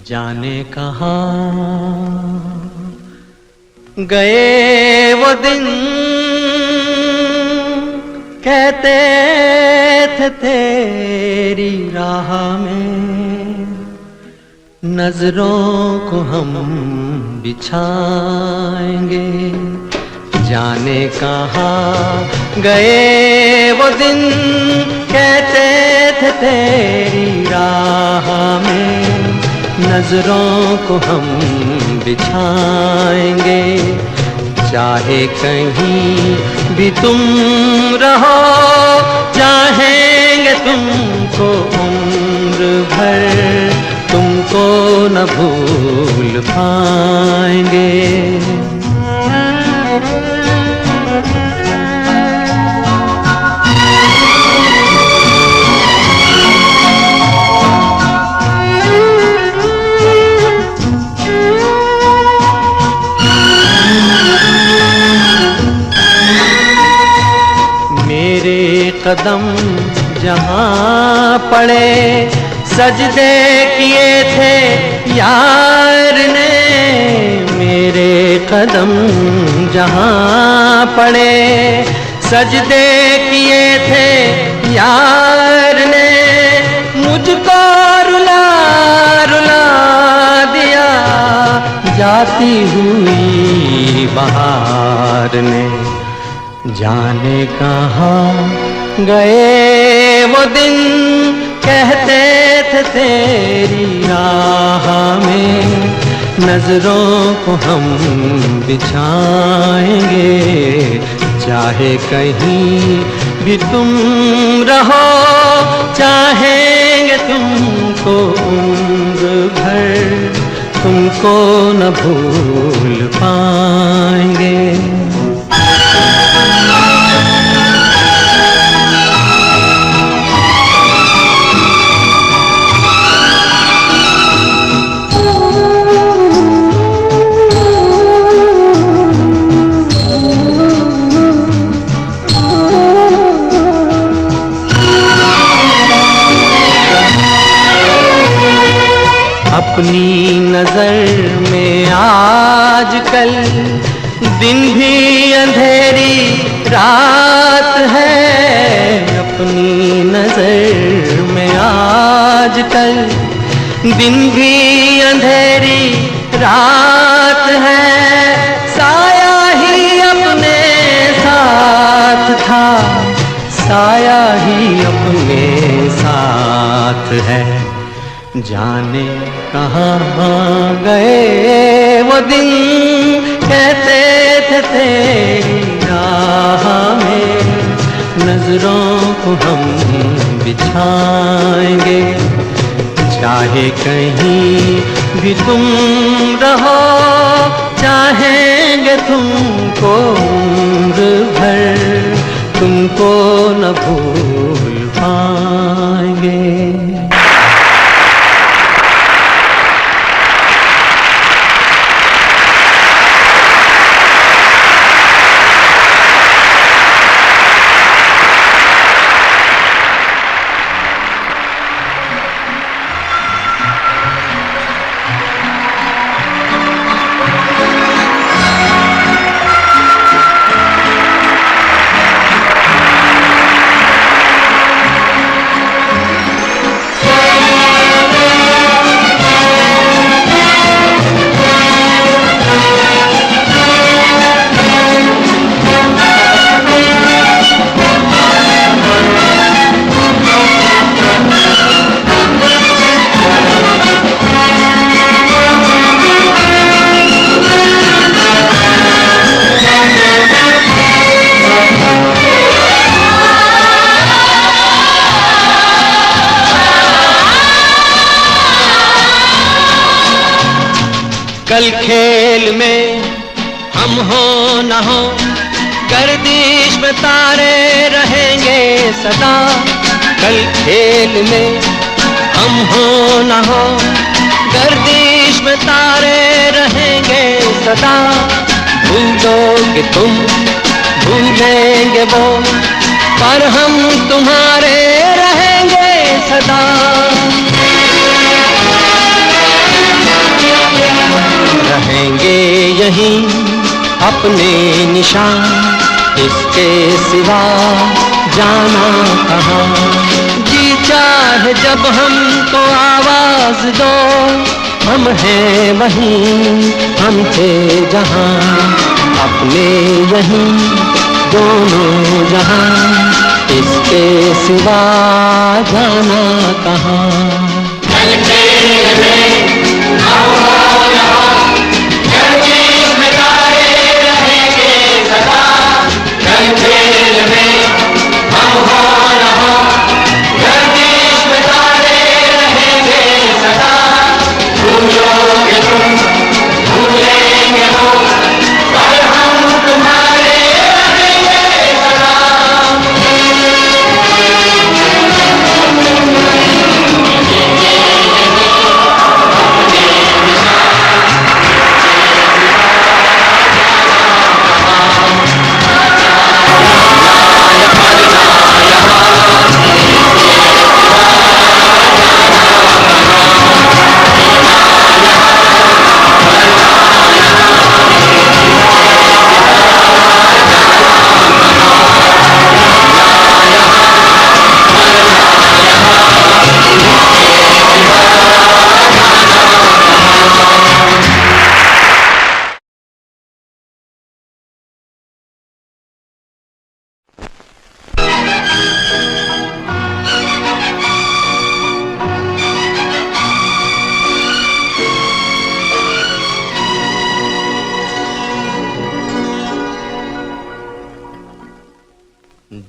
जाने कहाँ गए वो दिन, कहते थे तेरी राह में नजरों को हम बिछाएंगे। जाने कहाँ गए वो दिन, कहते थे तेरी राह में नजरों को हम बिछाएंगे। चाहे कहीं भी तुम रहो, चाहेंगे तुमको उम्र भर, तुमको न भूल पाएंगे। कदम जहाँ पड़े, सजदे किए थे यार ने। मेरे कदम जहाँ पड़े, सजदे किए थे यार ने। मुझको रुला रुला दिया जाती हुई बहार ने। जाने कहाँ गए वो दिन, कहते थे तेरी राह में नजरों को हम बिछाएंगे। चाहे कहीं भी तुम रहो, चाहेंगे तुमको उम्र भर, तुमको न भूल पाएंगे। अपनी नजर में आजकल दिन भी अंधेरी रात है। अपनी नजर में आजकल दिन भी अंधेरी रात है। साया ही अपने साथ था, साया ही अपने साथ है। जाने कहाँ गए वो दिन, कहते थे तेरी राह में नजरों को हम बिछाएंगे। चाहे कहीं भी तुम रहो, चाहेंगे तुमको उम्र भर, तुमको न भूल पाएंगे। कल खेल में हम हो न हो, गर्दिश में तारे रहेंगे सदा। कल खेल में हम हो न हो, गर्दिश में तारे सदा। भूलोगे तुम, भूलेंगे वो, पर हम तुम्हारे रहेंगे सदा। रहेंगे यहीं अपने निशान, इसके सिवा जाना कहाँ। जी चाहे जब हमको आवाज दो, हम हैं वहीं, हम थे जहाँ, अपने यहीं दोनों जहाँ, इसके सिवा जाना कहाँ।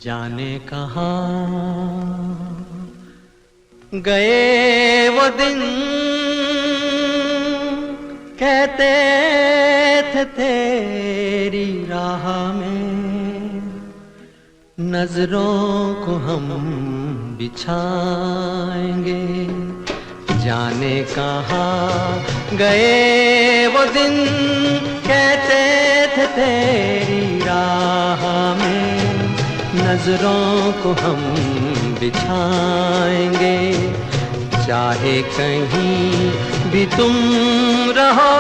जाने कहाँ गए वो दिन, कहते थे तेरी राह में नजरों को हम बिछाएंगे। जाने कहाँ गए वो दिन, कहते थे तेरी राह में नजरों को हम बिछाएंगे। चाहे कहीं भी तुम रहो,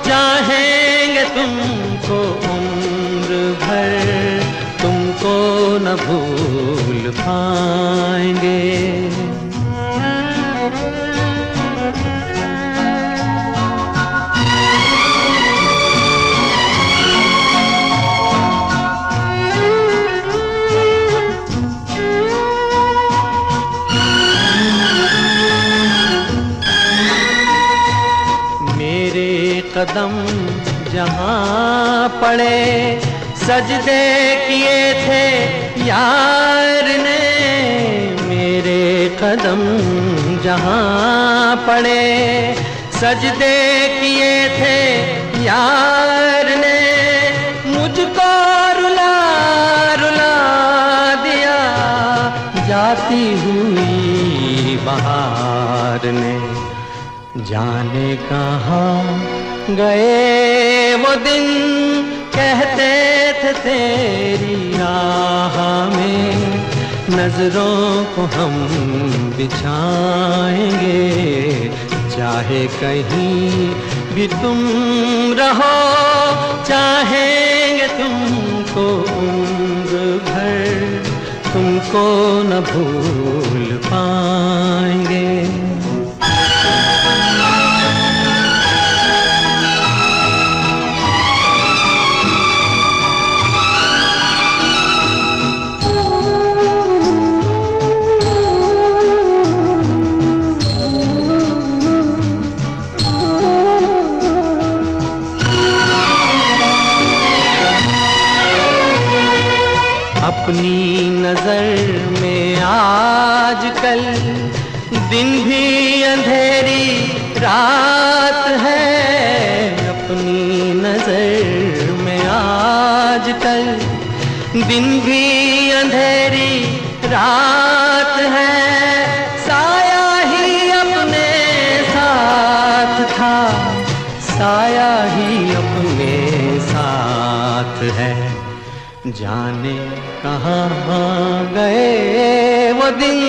चाहेंगे तुमको उम्र भर, तुमको न भूल पाएंगे। कदम जहाँ पड़े, सजदे किए थे यार ने। मेरे कदम जहाँ पड़े, सजदे किए थे यार ने। मुझको रुला रुला दिया जाती हुई बहार ने। जाने कहाँ गए वो दिन, कहते थे तेरी राह में नजरों को हम बिछाएंगे। चाहे कहीं भी तुम रहो, चाहेंगे तुमको उम्र भर, तुमको न भूल पाएंगे। अपनी नजर में आजकल दिन भी अंधेरी रात है। अपनी नजर में आजकल दिन भी अंधेरी रात है। साया ही अपने साथ था, साया ही जाने कहाँ गए वो दिन,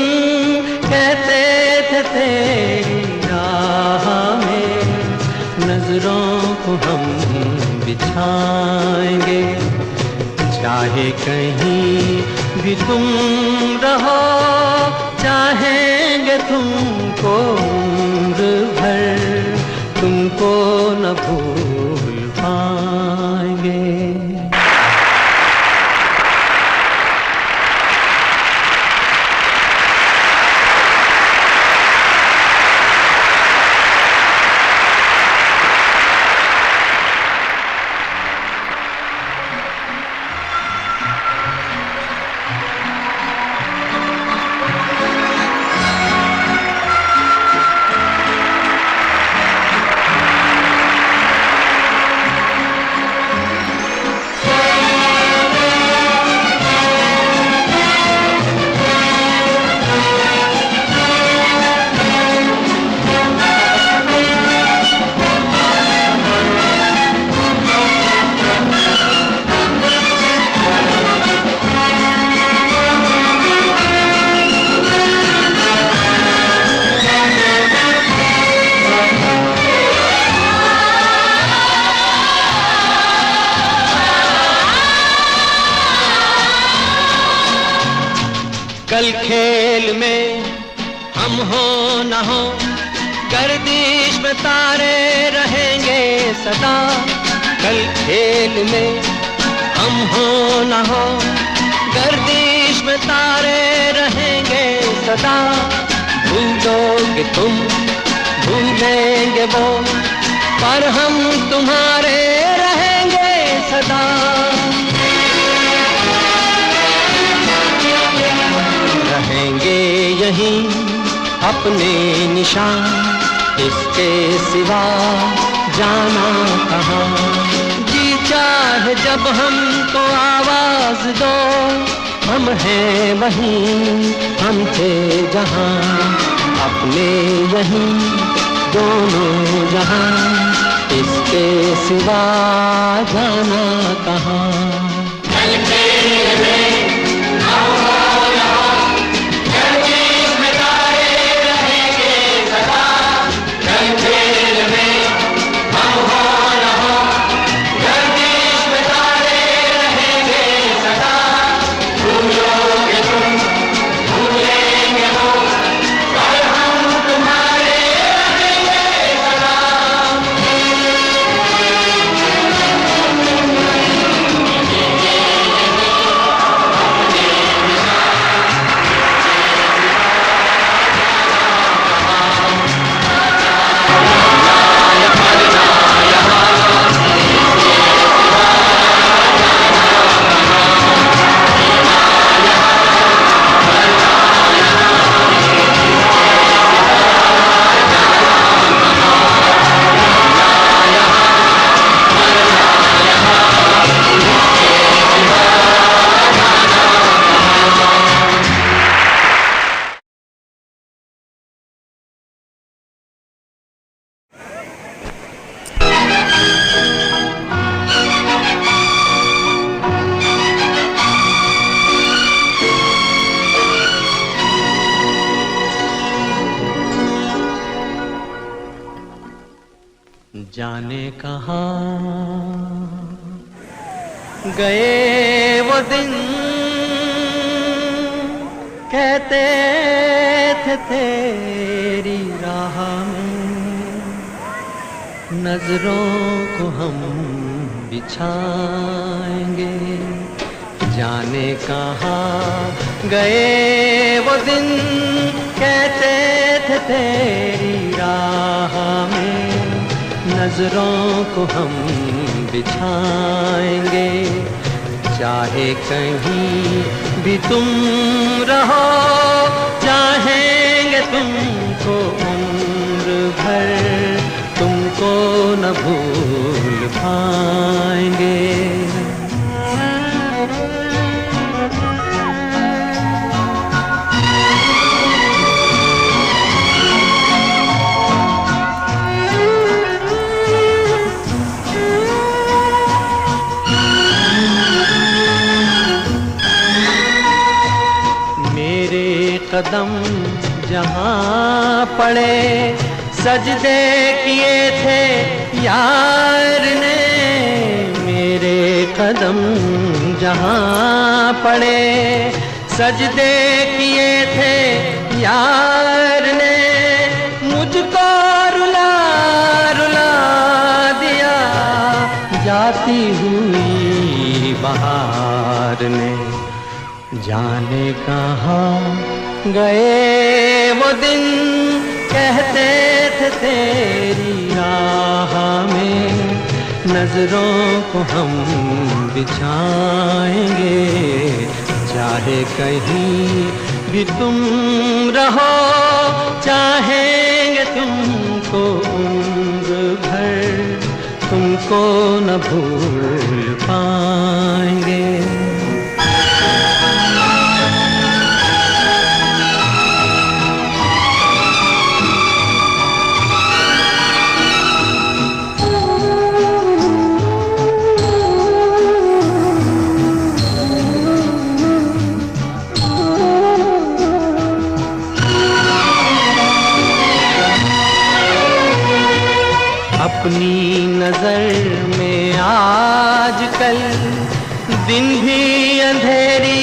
कहते थे तेरी राह में नजरों को हम बिछाएंगे। चाहे कहीं भी तुम रहो, चाहेंगे तुमको उम्र भर, तुमको न भूल पाएंगे। कल खेल में हम हो न हो, गर्दिश में तारे रहेंगे सदा। कल खेल में हम हो न हो, गर्दिश में तारे रहेंगे सदा। भूलोगे तुम, भूलेंगे वो, पर हम तुम्हारे रहेंगे सदा। रहेंगे यहीं अपने निशान, इसके सिवा जाना कहाँ। जी चाहे जब हमको आवाज दो, हम हैं वहीं, हम थे जहाँ। अपने यहीं दोनों जहाँ, इसके सिवा जाना कहाँ। जाने कहाँ गए वो दिन, कहते थे तेरी राह में नजरों को हम बिछाएंगे। जाने कहाँ गए वो दिन, कहते थे तेरी राह में नजरों को हम बिछाएंगे। चाहे कहीं भी तुम रहो, चाहेंगे तुमको उम्र भर, तुमको न भूल पाएंगे। जहाँ पड़े सजदे किए थे यार ने, मेरे कदम जहाँ पड़े सजदे किए थे यार ने, मुझको रुला रुला दिया जाती हुई बहार ने। जाने कहाँ गए वो दिन, कहते थे तेरी राह में नजरों को हम बिछाएंगे, चाहे कहीं भी तुम रहो, चाहेंगे तुमको उम्र भर, तुमको न भूल पाएंगे। अपनी नजर में आजकल दिन भी अंधेरी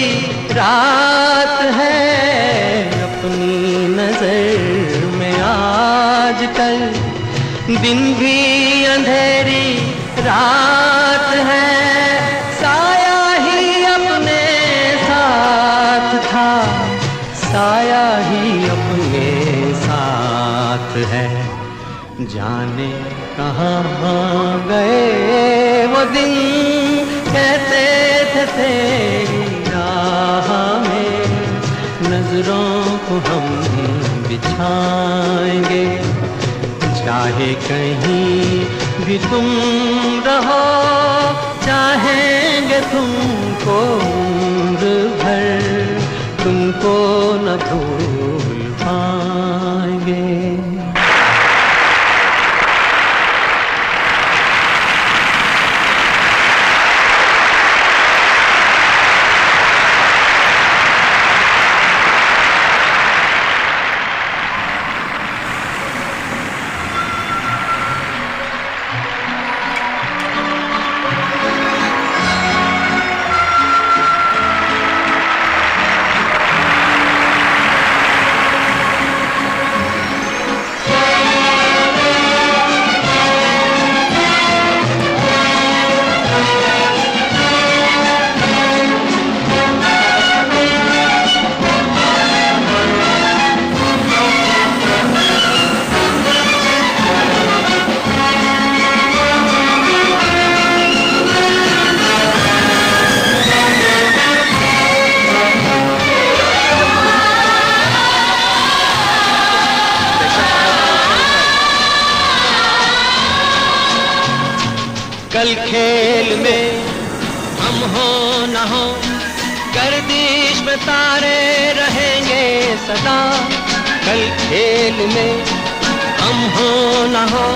रात है, अपनी नजर में आजकल दिन भी अंधेरी रात है, साया ही अपने साथ था, साया ही अपने साथ है। जाने कहाँ गए वो दिन, कहते थे तेरी राह में नजरों को हम बिछाएंगे, चाहे कहीं भी तुम रहो, चाहेंगे तुमको उम्र भर, तुमको न भूल पाएंगे। कल खेल में हम हो न हो, गर्दिश में तारे रहेंगे सदा, कल खेल में हम हो न हो,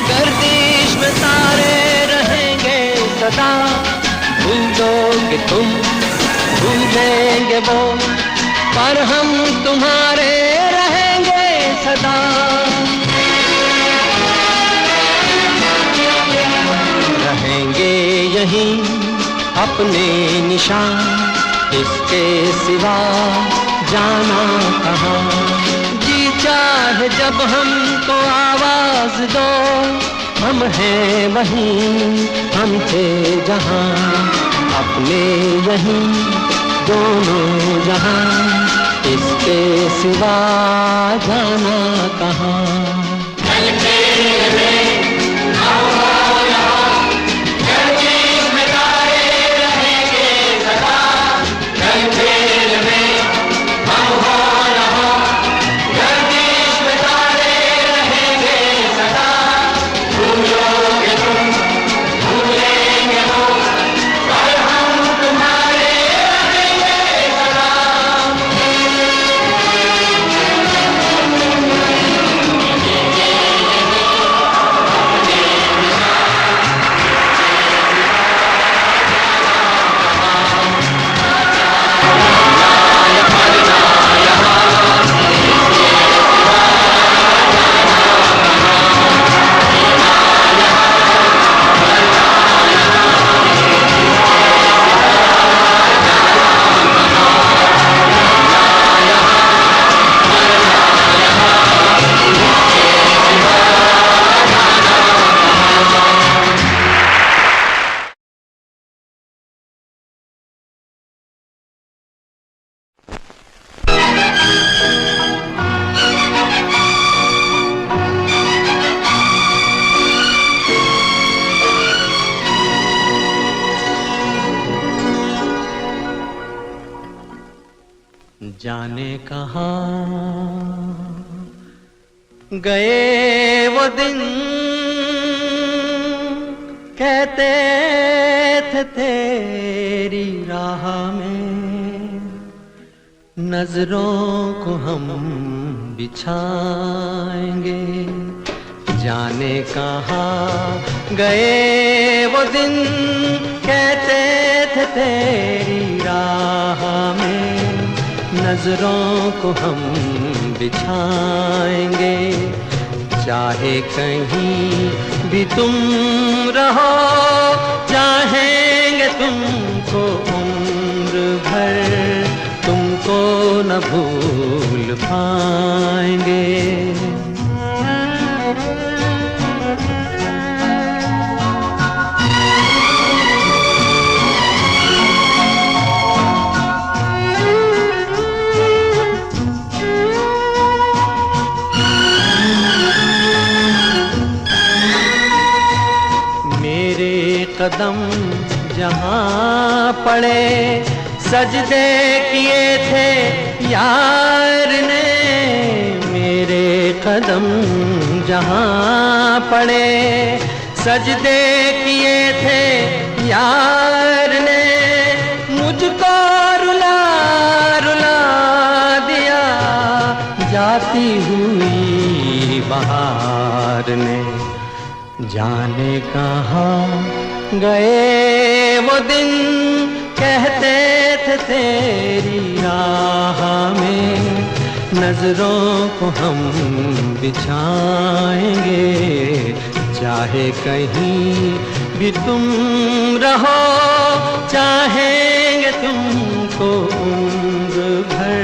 गर्दिश में तारे रहेंगे सदा, भूलोगे तुम भूलेंगे वो, पर हम तुम्हारे रहेंगे सदा। रहेंगे यहीं अपने निशान, इसके सिवा जाना कहाँ, जी चाहे जब हमको आवाज दो, हम हैं वहीं हम थे जहाँ, अपने यहीं दोनों जहाँ, इसके सिवा जाना कहाँ। जाने कहाँ गए वो दिन, कहते थे तेरी राह में नजरों को हम बिछाएंगे। जाने कहाँ गए वो दिन, कहते थे तेरी राह में नजरों को हम बिछाएंगे। चाहे कहीं भी तुम रहो, चाहेंगे तुमको उम्र भर, तुमको न भूल पाएंगे। कदम जहाँ पड़े सजदे किए थे यार ने, मेरे कदम जहाँ पड़े सजदे किए थे यार ने, मुझको रुला रुला दिया जाती हुई बहार ने। जाने कहाँ गए वो दिन, कहते थे तेरी राह में नजरों को हम बिछाएंगे। चाहे कहीं भी तुम रहो, चाहेंगे तुमको उम्र भर,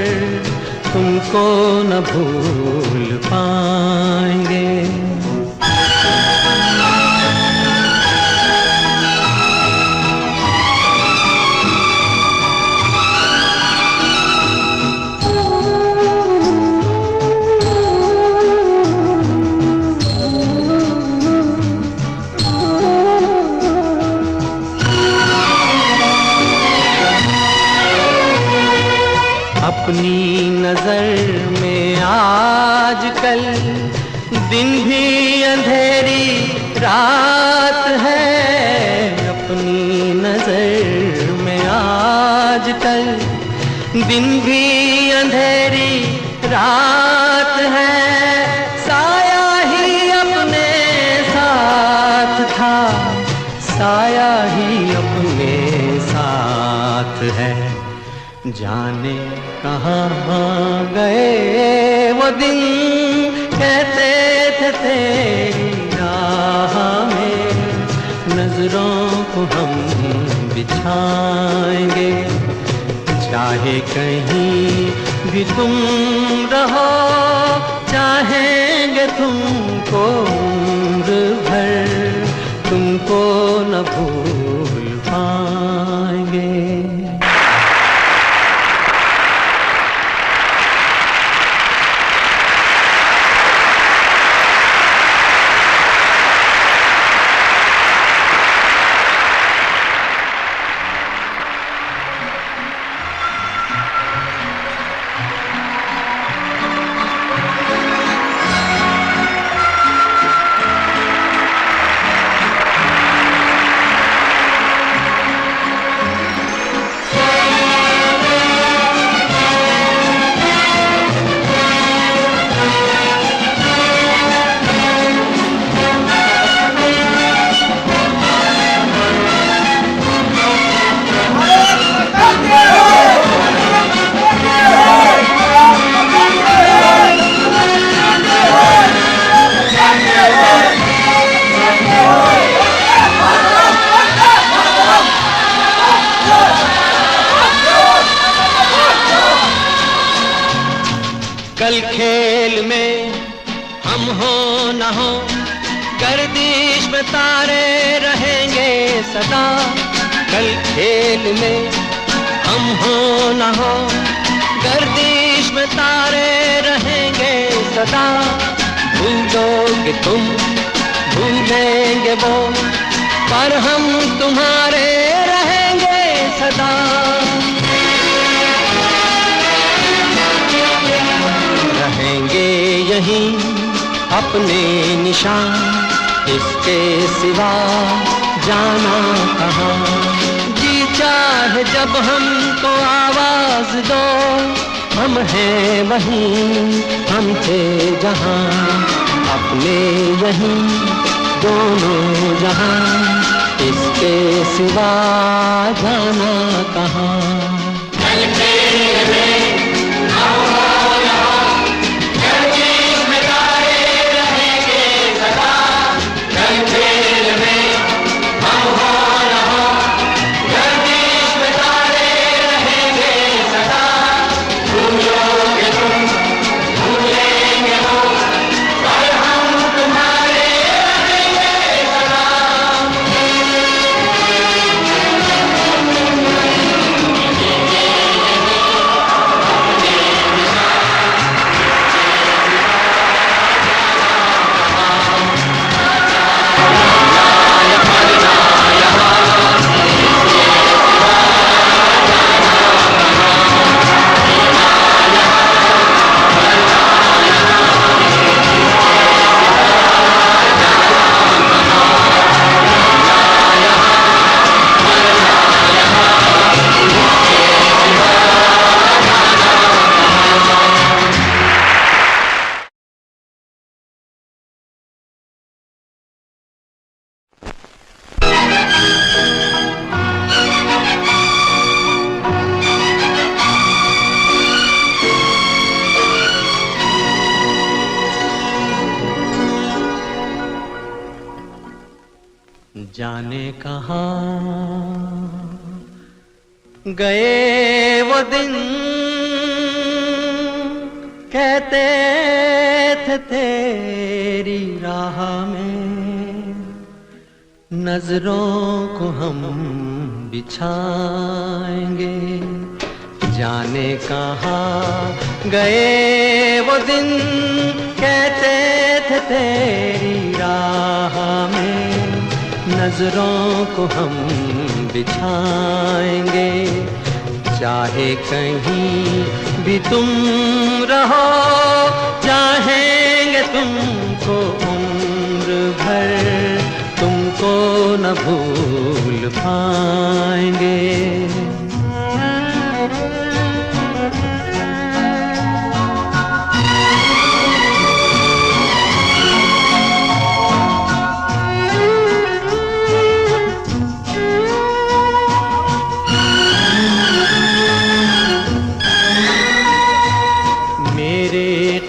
तुमको न भूल पाएंगे। अपनी नजर में आजकल दिन भी अंधेरी रात है। अपनी नजर में आजकल दिन भी अंधेरी रात है। साया ही अपने साथ था, साया ही अपने साथ है। जाने कहाँ गए वो दिन, कहते थे तेरी राह में नजरों को हम बिछाएंगे। चाहे कहीं भी तुम रहो, चाहेंगे तुमको उम्र भर, तुमको न भूल पाएंगे। कल खेल में हम हो न हो, गर्दिश में तारे रहेंगे सदा। कल खेल में हम हो न हो, गर्दिश में तारे रहेंगे सदा। भूलोगे तुम, भूलेंगे वो, पर हम तुम्हारे रहेंगे सदा। नहीं अपने निशान, इसके सिवा जाना कहाँ। जी चाहे जब हमको आवाज दो, हम हैं वहीं हम थे जहाँ, अपने यहीं दोनों जहाँ, इसके सिवा जाना कहाँ। जाने कहाँ गए वो दिन, कहते थे तेरी राह में नजरों को हम बिछाएंगे। जाने कहाँ गए वो दिन, कहते थे तेरी राह में नजरों को हम बिछाएंगे। चाहे कहीं भी तुम रहो, चाहेंगे तुमको उम्र भर, तुमको न भूल पाएंगे।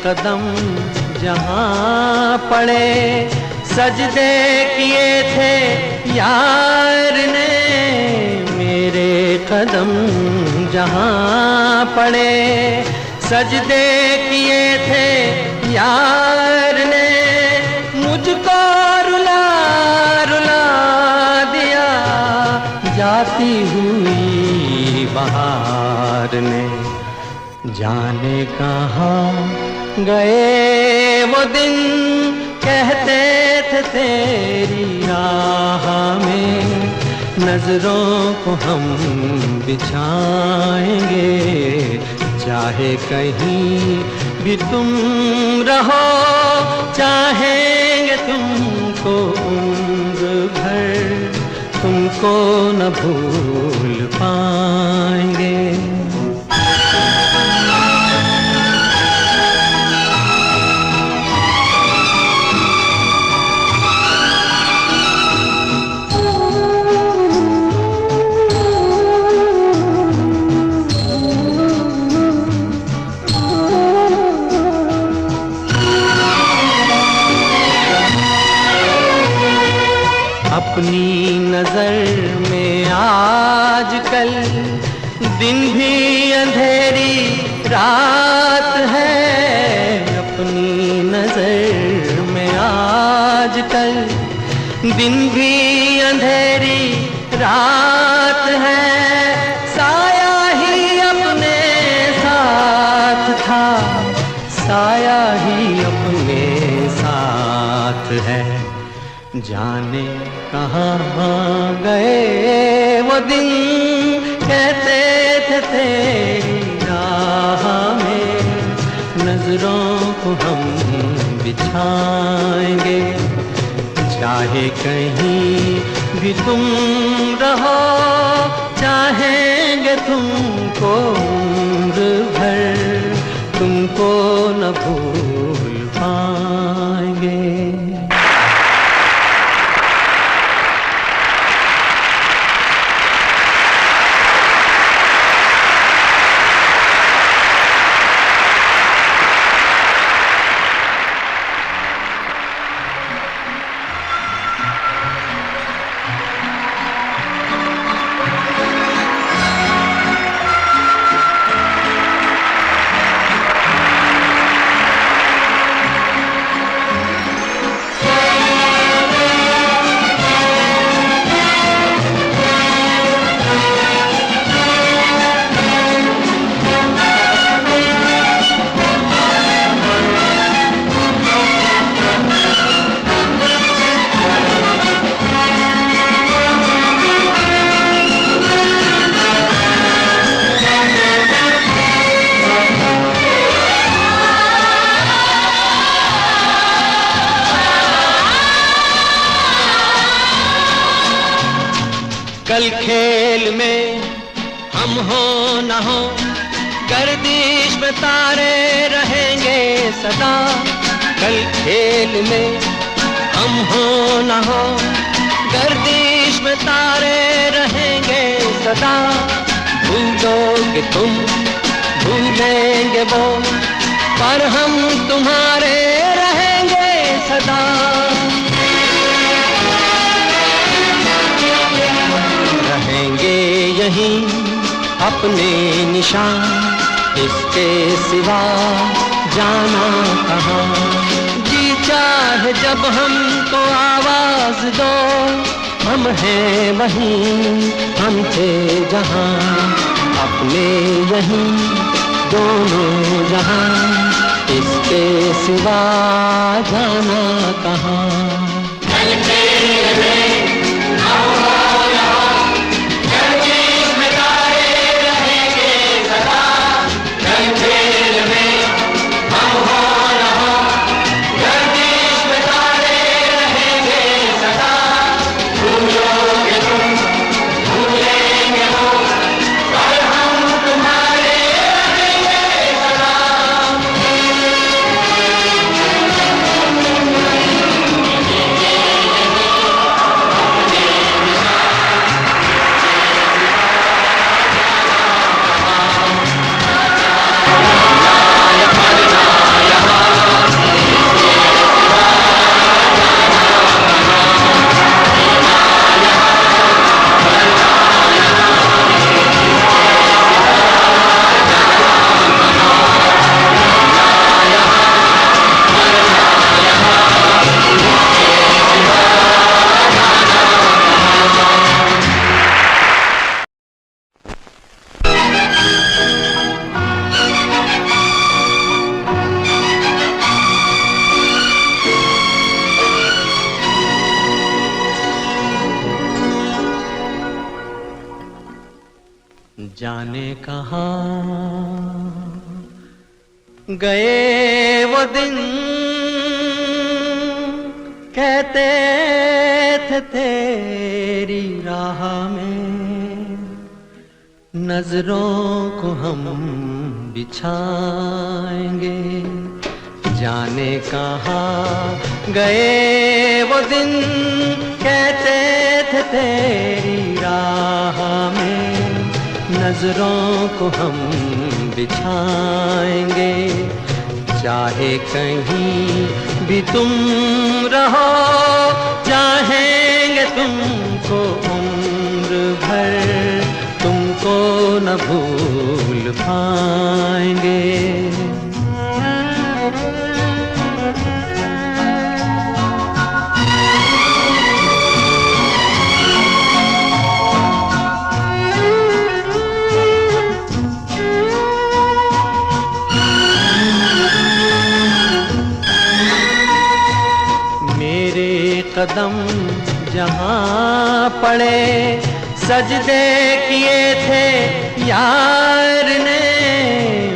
कदम जहाँ पड़े, सजदे किए थे यार ने। मेरे कदम जहाँ पड़े, सजदे किए थे यार ने। मुझको रुला रुला दिया जाती हुई बहार ने। जाने कहाँ गए वो दिन, कहते थे तेरी राह में नजरों को हम बिछाएंगे। चाहे कहीं भी तुम रहो, चाहेंगे तुमको उम्र भर, तुमको न भूल पाएंगे। अपनी नजर में आजकल दिन भी अंधेरी रात है। अपनी नजर में आजकल दिन भी अंधेरी रात है। साया ही अपने साथ था, साया ही अपने साथ है। जाने कहाँ गए वो दिन, कहते थे तेरी राह में नजरों को हम बिछाएंगे। चाहे कहीं भी तुम रहो, चाहेंगे तुमको उम्र भर, तुमको न भूल पाएंगे। कल खेल में हम हो न हो, गर्दिश में तारे रहेंगे सदा। कल खेल में हम हो न हो, गर्दिश में तारे रहेंगे सदा। भूलोगे तुम, भूलेंगे वो, पर हम तुम्हारे रहेंगे सदा। रहेंगे यहीं अपने निशान, इसके सिवा जाना कहाँ। जी चाहे जब हमको आवाज दो, हम हैं वहीं, हम थे जहाँ। अपने यहीं दोनों जहाँ, इसके सिवा जाना कहाँ। जाने कहाँ गए वो दिन, कहते थे तेरी राह में नजरों को हम बिछाएंगे। जाने कहाँ गए वो दिन, कहते थे तेरी राह में नजरों को हम बिछाएंगे। चाहे कहीं भी तुम रहो, चाहेंगे तुमको उम्र भर, तुमको न भूल पाएंगे। कदम जहाँ पड़े, सजदे किए थे यार ने।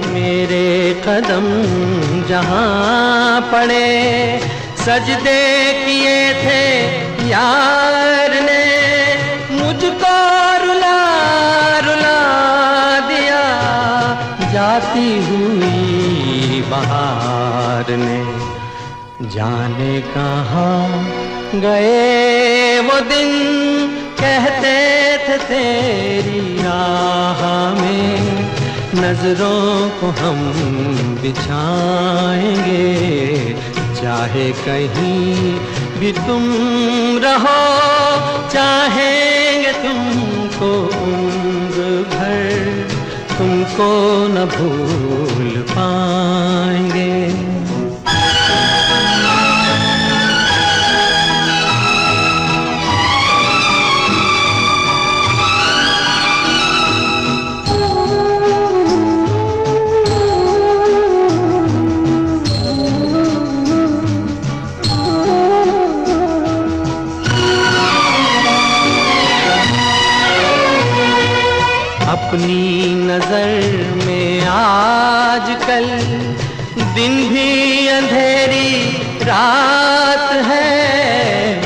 मेरे कदम जहां पड़े सजदे किए थे यार ने, मुझको रुला रुला दिया जाती हुई बहार ने। जाने कहाँ गए वो दिन, कहते थे तेरी राह में नजरों को हम बिछाएंगे, चाहे कहीं भी तुम रहो, चाहेंगे तुमको उम्र भर, तुमको न भूल पाएंगे। अपनी नजर में आजकल दिन भी अंधेरी रात है,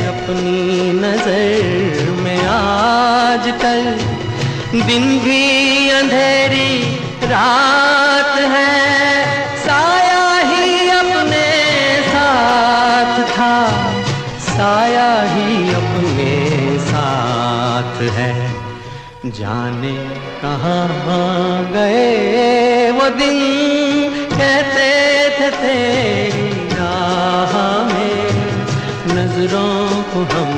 अपनी नजर में आजकल दिन भी अंधेरी रात है। साया ही अपने साथ था, साया ही अपने साथ है। जाने कहाँ गए वो दिन, कहते थे तेरी राह में नजरों को हम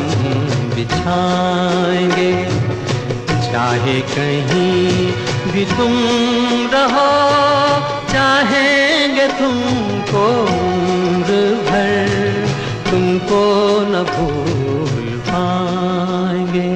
बिछाएंगे, चाहे कहीं भी तुम रहो, चाहेंगे तुमको उम्र भर, तुमको न भूल पाएंगे।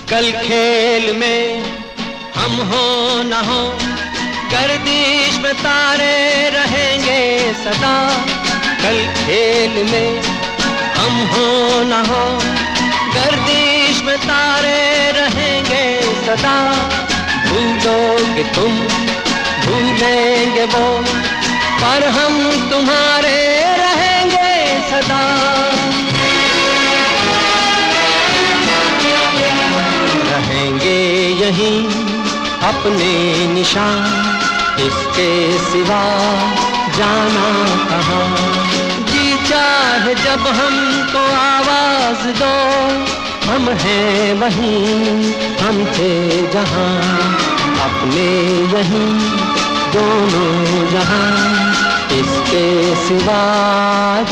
कल खेल में हम हो न हो, गर्दिश में तारे रहेंगे सदा। कल खेल में हम हो न हो, गर्दिश में तारे रहेंगे सदा। भूलोगे तुम, भूलेंगे वो, पर हम तुम्हारे रहेंगे सदा। रहेंगे यहीं अपने निशान, इसके सिवा जाना कहाँ। जी चाहे जब हमको आवाज दो, हम हैं वहीं, हम थे जहाँ, अपने यहीं दोनों जहाँ, इसके सिवा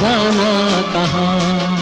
जाना कहाँ।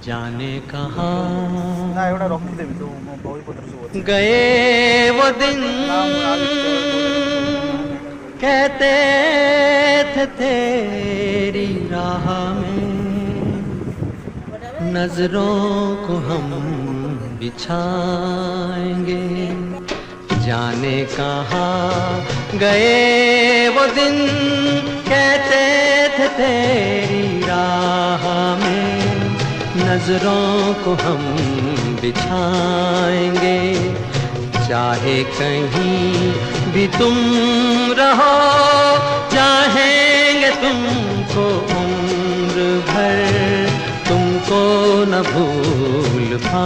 जाने कहाँ ना एवढा रखिदेवी तो मो बहीपत्र सब गए वो दिन कहते थे तेरी राह में नजरों को हम बिछाएंगे। जाने कहाँ गए वो दिन कहते थे तेरी राह में नजरों को हम बिछाएंगे। चाहे कहीं भी तुम रहो चाहेंगे तुमको उम्र भर, तुमको न भूल पाएंगे।